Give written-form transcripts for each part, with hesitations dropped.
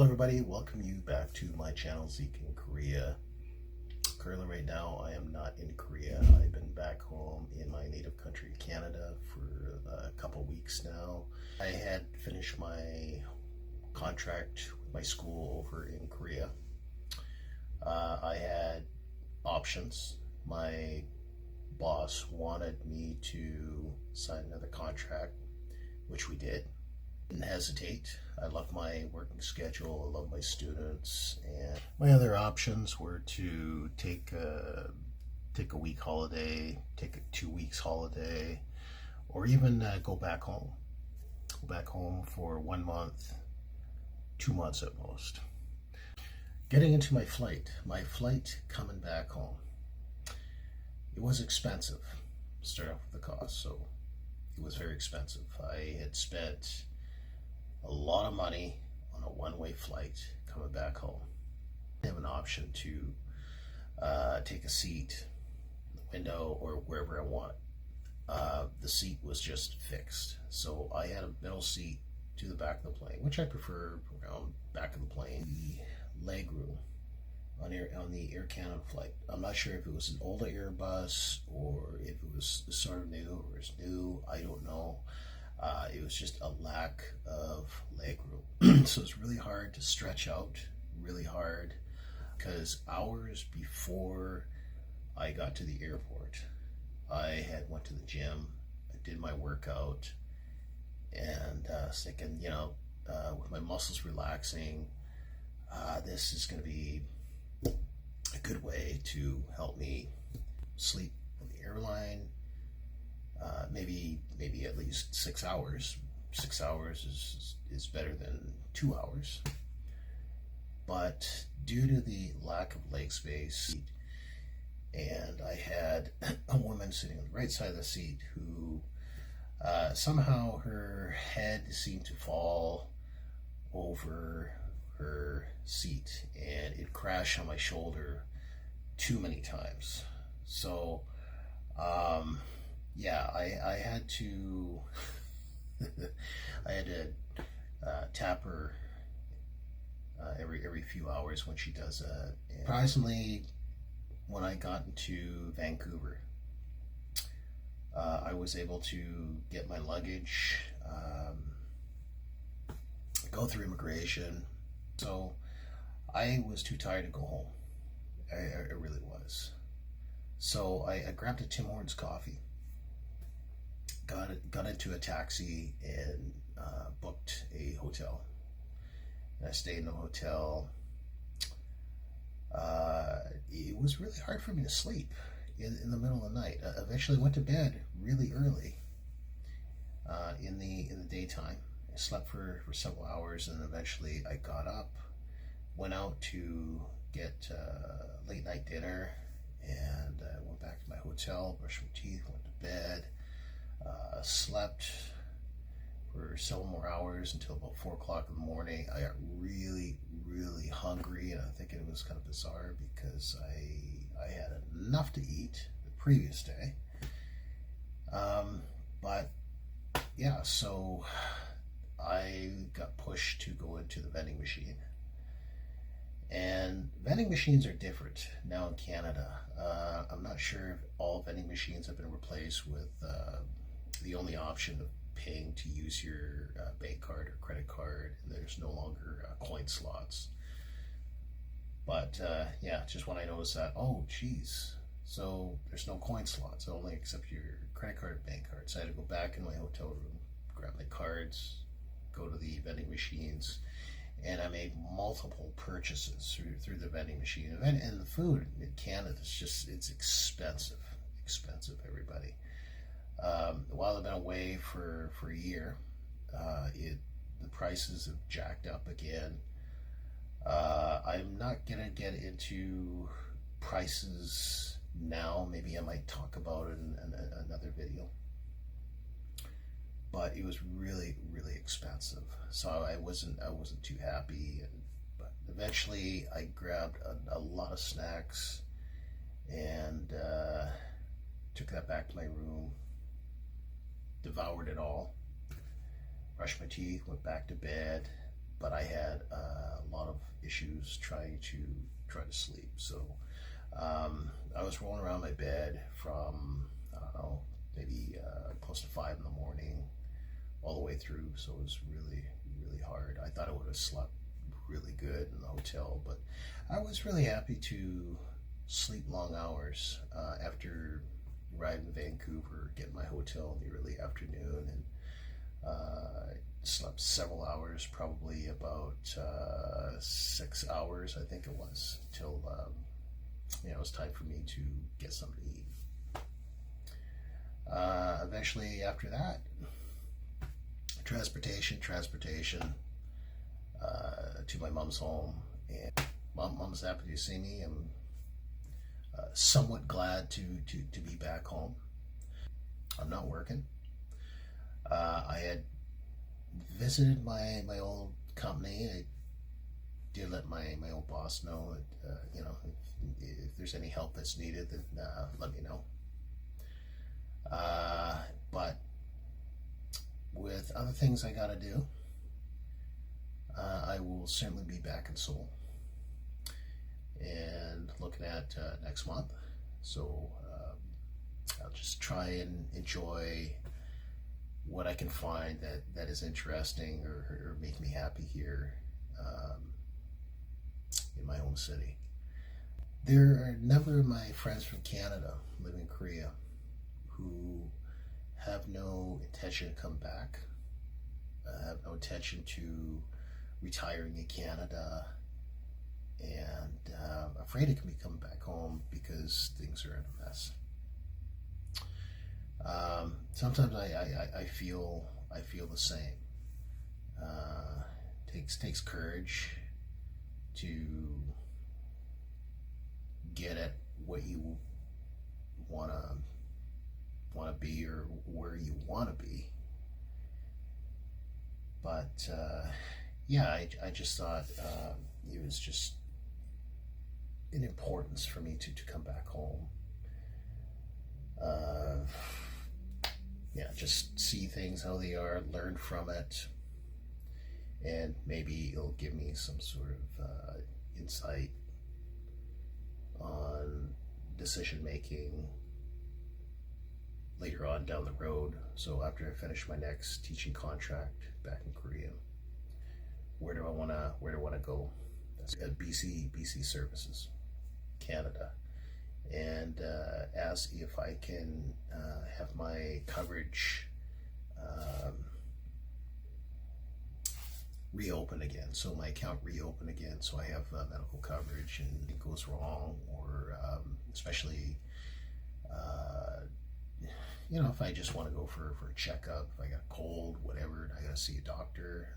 Hello everybody, welcome you back to my channel, Zeke in Korea. Currently right now I am not in Korea. I've been back home in my native country, Canada, for a couple weeks now. I had finished my contract with my school over in Korea. I had options. My boss wanted me to sign another contract, which we did. Didn't hesitate. I love my working schedule. I love my students, and my other options were to take a week holiday, take a 2 weeks holiday, or even go back home. Go back home for 1 month, 2 months at most. Getting into my flight coming back home. It was expensive. Start off with the cost, so it was very expensive. I had spent a lot of money on a one-way flight coming back home. I have an option to take a seat in the window or wherever I want. The seat was just fixed, so I had a middle seat to the back of the plane, which I prefer around back of the plane. The leg room on the Air Canada flight. I'm not sure if it was an older Airbus or if it was sort of new or is new. I don't know. It was just a lack of leg room. So it's really hard to stretch out, really hard, because hours before I got to the airport, I had went to the gym, I did my workout, and thinking, with my muscles relaxing, this is going to be a good way to help me sleep on the airline. Maybe at least 6 hours. 6 hours is better than 2 hours. But due to the lack of leg space, and I had a woman sitting on the right side of the seat who somehow her head seemed to fall over her seat, and it crashed on my shoulder too many times. So I had to tap her every few hours when she does that. And surprisingly, when I got into Vancouver, I was able to get my luggage, go through immigration. So I was too tired to go home. I really was. So I grabbed a Tim Hortons coffee, got into a taxi, and booked a hotel. And I stayed in the hotel. It was really hard for me to sleep in the middle of the night. Eventually went to bed really early in the daytime. I slept for several hours, and eventually I got up, went out to get late night dinner, and went back to my hotel, brushed my teeth, went to bed, slept for several more hours until about 4 o'clock in the morning. I got really, really hungry, and I think it was kind of bizarre because I had enough to eat the previous day. So I got pushed to go into the vending machine. And vending machines are different now in Canada. I'm not sure if all vending machines have been replaced with the only option of paying to use your bank card or credit card, and there's no longer coin slots. But just when I noticed that, oh geez, so there's no coin slots, I only accept your credit card or bank card. So I had to go back in my hotel room, grab my cards, go to the vending machines, and I made multiple purchases through the vending machine. And the food in Canada it's expensive, everybody. While I've been away for a year, the prices have jacked up again. I'm not gonna get into prices now. Maybe I might talk about it in another video. But it was really, really expensive, so I wasn't too happy. But eventually, I grabbed a lot of snacks and took that back to my room, devoured it all, brushed my teeth, went back to bed, but I had a lot of issues trying to sleep. So I was rolling around my bed from, I don't know, maybe close to 5 in the morning all the way through. So it was really, really hard. I thought I would have slept really good in the hotel, but I was really happy to sleep long hours after arriving in Vancouver, getting my hotel in the early afternoon, and slept several hours, probably about 6 hours, I think it was, till it was time for me to get something to eat. Eventually, after that, transportation to my mom's home, and mom's happy to see me. I'm somewhat glad to be back home. I'm not working. I had visited my old company. I did let my old boss know that if there's any help that's needed, then let me know. But with other things I gotta do, I will certainly be back in Seoul and looking at next month. So I'll just try and enjoy what I can find that is interesting or make me happy here in my home city. There are a number of my friends from Canada live in Korea who have no intention to come back, have no intention to retiring in Canada, and afraid it can be coming back home because things are in a mess. Sometimes I feel the same. Takes courage to get at what you wanna be or where you wanna be. But I just thought it was just an importance for me to come back home. Just see things how they are, learn from it, and maybe it'll give me some sort of insight on decision making later on down the road. So after I finish my next teaching contract back in Korea, where do I want to go? That's at BC Services Canada, and ask if I can have my coverage reopen again. So my account reopen again, so I have medical coverage, and it goes wrong, or especially if I just want to go for a checkup, if I got a cold, whatever, and I got to see a doctor.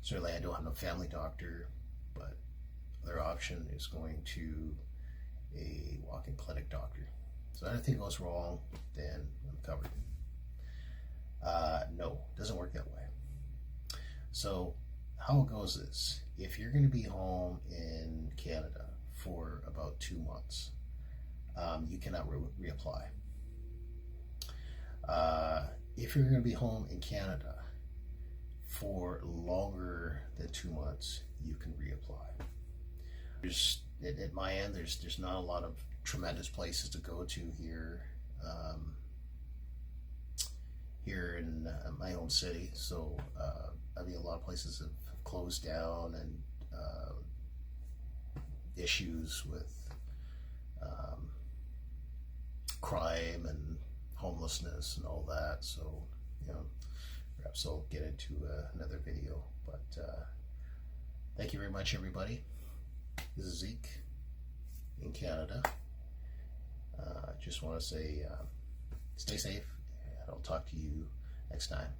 Certainly I don't have no family doctor, but other option is going to a walk-in clinic doctor. So if anything goes wrong, then I'm covered. No, it doesn't work that way. So how it goes is, if you're going to be home in Canada for about 2 months, you cannot reapply. If you're going to be home in Canada for longer than 2 months, you can reapply. At my end, there's not a lot of tremendous places to go to here in my home city. So a lot of places have closed down, and issues with crime and homelessness and all that. So perhaps I'll get into another video. But thank you very much, everybody. This is Zeke in Canada. Just want to say stay safe, and I'll talk to you next time.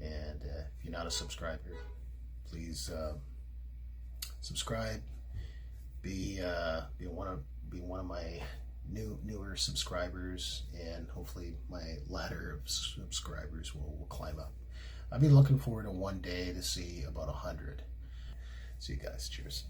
And if you're not a subscriber, please subscribe. Be one of my newer subscribers, and hopefully my ladder of subscribers will climb up. I'll be looking forward to one day to see about 100. See you guys. Cheers.